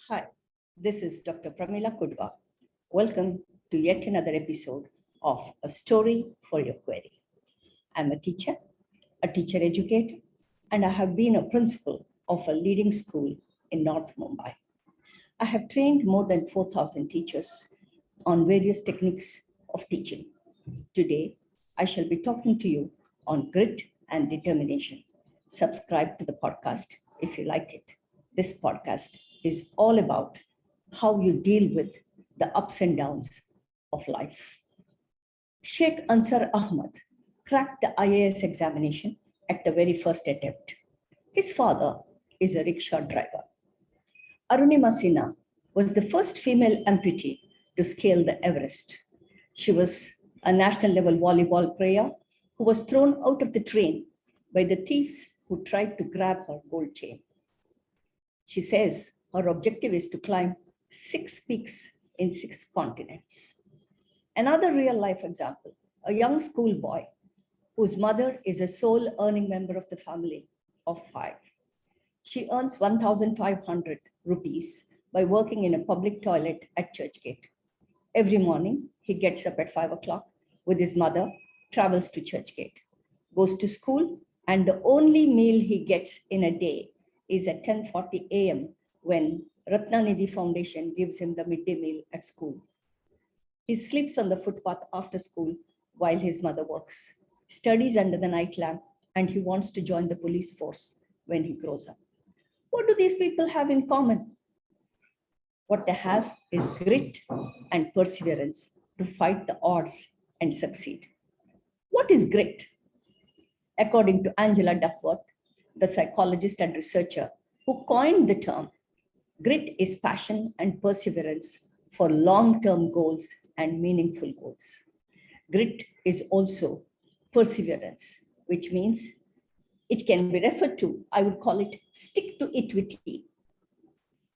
Hi, this is Dr. Pramila Kudva. Welcome to yet another episode of A Story for Your Query. I'm a teacher educator, and I have been a principal of a leading school in North Mumbai. I have trained more than 4,000 teachers on various techniques of teaching. Today, I shall be talking to you on grit and determination. Subscribe to the podcast if you like it. This podcast is all about how you deal with the ups and downs of life. Sheikh Ansar Ahmad cracked the IAS examination at the very first attempt. His father is a rickshaw driver. Arunima Sinha was the first female amputee to scale the Everest. She was a national level volleyball player who was thrown out of the train by the thieves who tried to grab her gold chain. She says her objective is to climb 6 peaks in 6 continents. Another real life example, a young schoolboy whose mother is a sole earning member of the family of 5. She earns 1,500 rupees by working in a public toilet at Churchgate. Every morning, he gets up at 5 o'clock with his mother, travels to Churchgate, goes to school, and the only meal he gets in a day is at 10:40 a.m. when Ratnanidhi Foundation gives him the midday meal at school. He sleeps on the footpath after school while his mother works, studies under the night lamp, and he wants to join the police force when he grows up. What do these people have in common? What they have is grit and perseverance to fight the odds and succeed. What is grit? According to Angela Duckworth, the psychologist and researcher who coined the term, grit is passion and perseverance for long-term goals and meaningful goals. Grit is also perseverance, which means it can be referred to, I would call it stick-to-itiveness.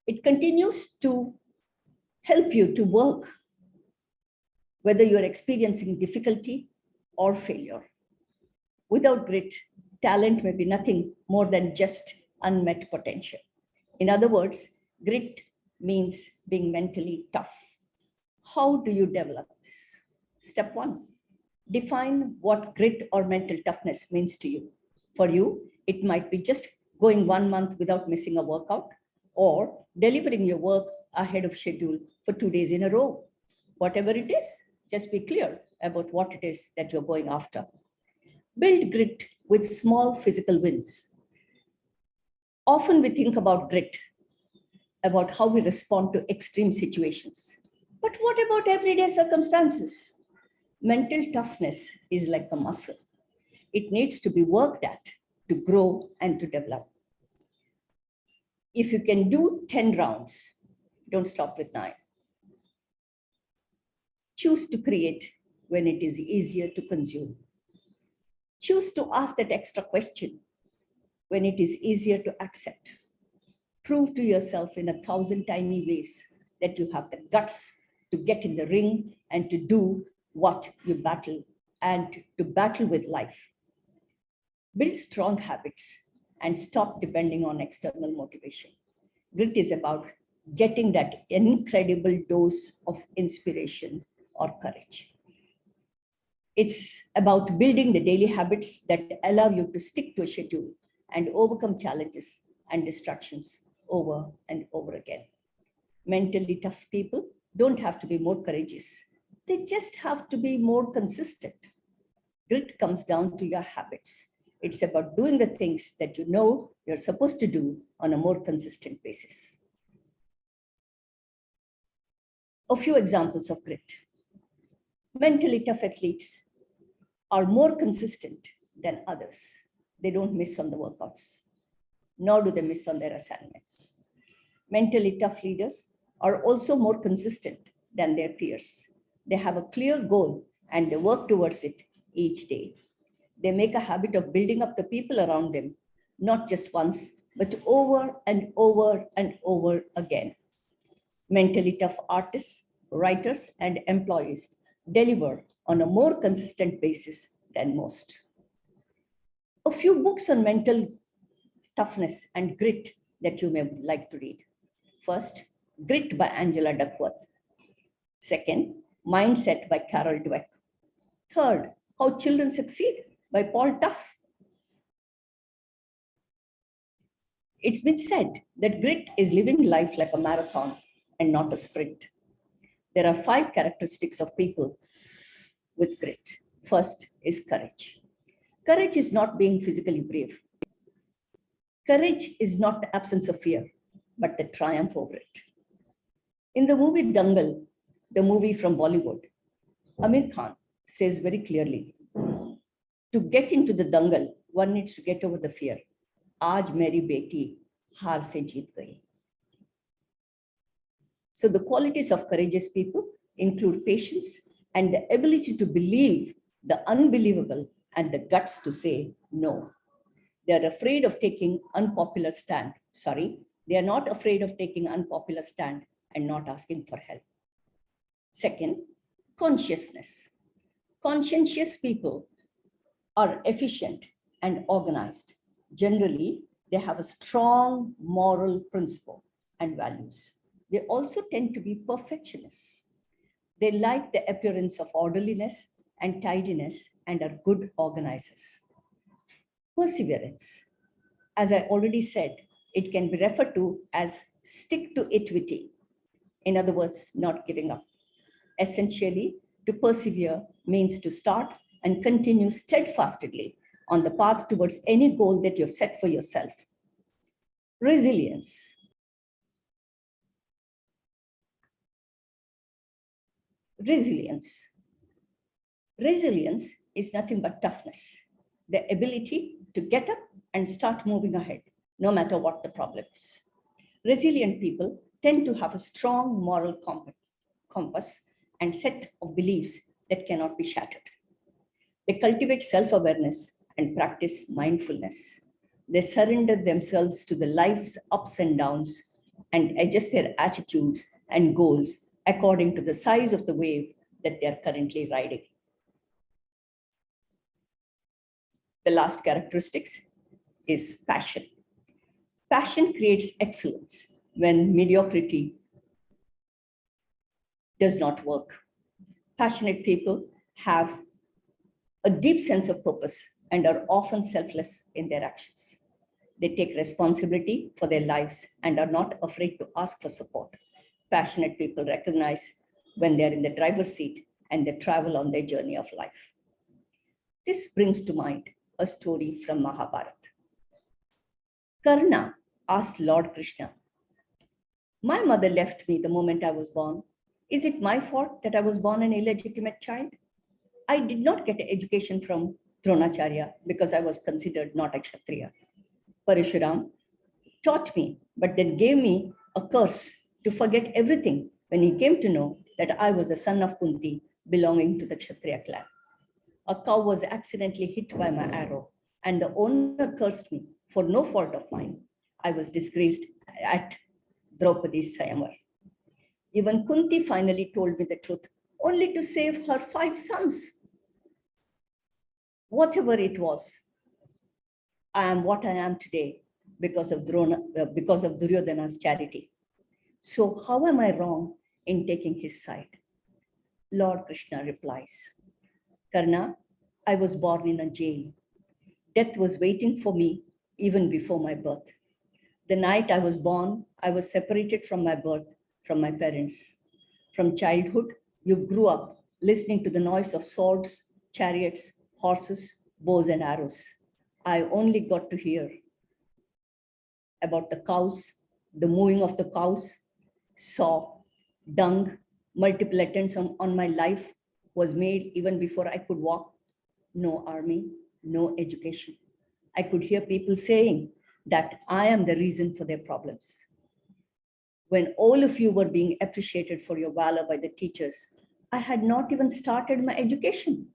It continues to help you to work, whether you're experiencing difficulty or failure. Without grit, talent may be nothing more than just unmet potential. In other words, grit means being mentally tough. How do you develop this? Step 1, define what grit or mental toughness means to you. For you, it might be just going 1 month without missing a workout or delivering your work ahead of schedule for 2 days in a row. Whatever it is, just be clear about what it is that you're going after. Build grit with small physical wins. Often we think about grit, about how we respond to extreme situations. But what about everyday circumstances? Mental toughness is like a muscle. It needs to be worked at to grow and to develop. If you can do 10 rounds, don't stop with 9. Choose to create when it is easier to consume. Choose to ask that extra question when it is easier to accept. Prove to yourself in 1,000 tiny ways that you have the guts to get in the ring and to do what you battle and to battle with life. Build strong habits and stop depending on external motivation. Grit is about getting that incredible dose of inspiration or courage. It's about building the daily habits that allow you to stick to a schedule and overcome challenges and distractions over and over again. Mentally tough people don't have to be more courageous. They just have to be more consistent. Grit comes down to your habits. It's about doing the things that you know you're supposed to do on a more consistent basis. A few examples of grit. Mentally tough athletes are more consistent than others. They don't miss on the workouts, nor do they miss on their assignments. Mentally tough leaders are also more consistent than their peers. They have a clear goal and they work towards it each day. They make a habit of building up the people around them, not just once, but over and over and over again. Mentally tough artists, writers, and employees deliver on a more consistent basis than most. A few books on mental toughness and grit that you may like to read. First, Grit by Angela Duckworth. Second, Mindset by Carol Dweck. Third, How Children Succeed by Paul Tough. It's been said that grit is living life like a marathon and not a sprint. There are 5 characteristics of people with grit. First is courage. Courage is not being physically brave. Courage is not the absence of fear, but the triumph over it. In the movie Dangal, the movie from Bollywood, Amir Khan says very clearly, to get into the dangal, one needs to get over the fear. Aaj meri beti haar se jeet gayi. So the qualities of courageous people include patience and the ability to believe the unbelievable and the guts to say no. They are afraid of taking unpopular stand. They are not afraid of taking unpopular stand and not asking for help. Second, consciousness. Conscientious people are efficient and organized. Generally, they have a strong moral principle and values. They also tend to be perfectionists. They like the appearance of orderliness and tidiness and are good organizers. Perseverance. As I already said, it can be referred to as stick-to-itiveness. In other words, not giving up. Essentially, to persevere means to start and continue steadfastly on the path towards any goal that you've set for yourself. Resilience. Resilience. Resilience is nothing but toughness, the ability to get up and start moving ahead, no matter what the problem is. Resilient people tend to have a strong moral compass and set of beliefs that cannot be shattered. They cultivate self-awareness and practice mindfulness. They surrender themselves to the life's ups and downs and adjust their attitudes and goals according to the size of the wave that they are currently riding. The last characteristics is passion. Passion creates excellence when mediocrity does not work. Passionate people have a deep sense of purpose and are often selfless in their actions. They take responsibility for their lives and are not afraid to ask for support. Passionate people recognize when they're in the driver's seat and they travel on their journey of life. This brings to mind a story from Mahabharata. Karna asked Lord Krishna, "My mother left me the moment I was born. Is it my fault that I was born an illegitimate child? I did not get education from Dronacharya because I was considered not a Kshatriya. Parishuram taught me, but then gave me a curse to forget everything when he came to know that I was the son of Kunti belonging to the Kshatriya clan. A cow was accidentally hit by my arrow and the owner cursed me for no fault of mine. I was disgraced at Draupadi's Sayamar. Even Kunti finally told me the truth, only to save her 5 sons. Whatever it was, I am what I am today because of Duryodhana's charity. So how am I wrong in taking his side?" Lord Krishna replies, "Karna, I was born in a jail. Death was waiting for me even before my birth. The night I was born, I was separated from my birth, from my parents. From childhood, you grew up listening to the noise of swords, chariots, horses, bows and arrows. I only got to hear about the cows, the mooing of the cows, saw dung, multiple attempts on my life was made even before I could walk. No army, no education. I could hear people saying that I am the reason for their problems. When all of you were being appreciated for your valor by the teachers, I had not even started my education.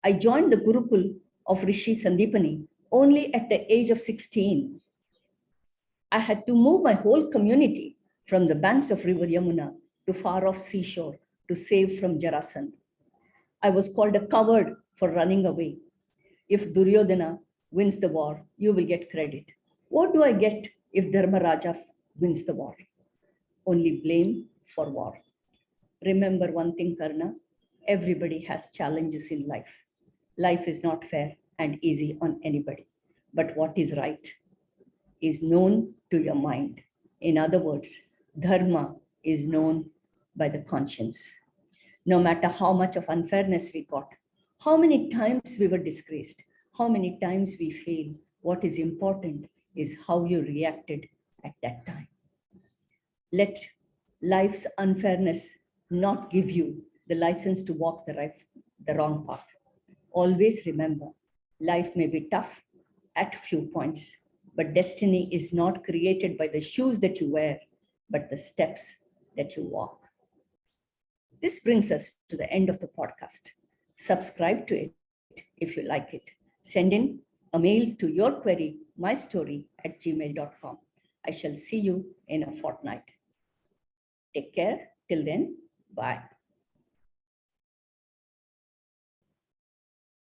I joined the Gurukul of Rishi Sandipani only at the age of 16. I had to move my whole community from the banks of River Yamuna to far off seashore to save from Jarasandh. I was called a coward for running away. If Duryodhana wins the war, you will get credit. What do I get if Dharmaraja wins the war? only blame for war. Remember one thing, Karna, everybody has challenges in life. Life is not fair and easy on anybody. But what is right is known to your mind. In other words, dharma is known by the conscience. No matter how much of unfairness we got, how many times we were disgraced, how many times we failed, what is important is how you reacted at that time. Let life's unfairness not give you the license to walk the wrong path. Always remember, life may be tough at few points, but destiny is not created by the shoes that you wear, but the steps that you walk. This brings us to the end of the podcast. Subscribe to it if you like it. Send in a mail to your query, mystory@gmail.com. I shall see you in a fortnight. Take care. Till then, bye.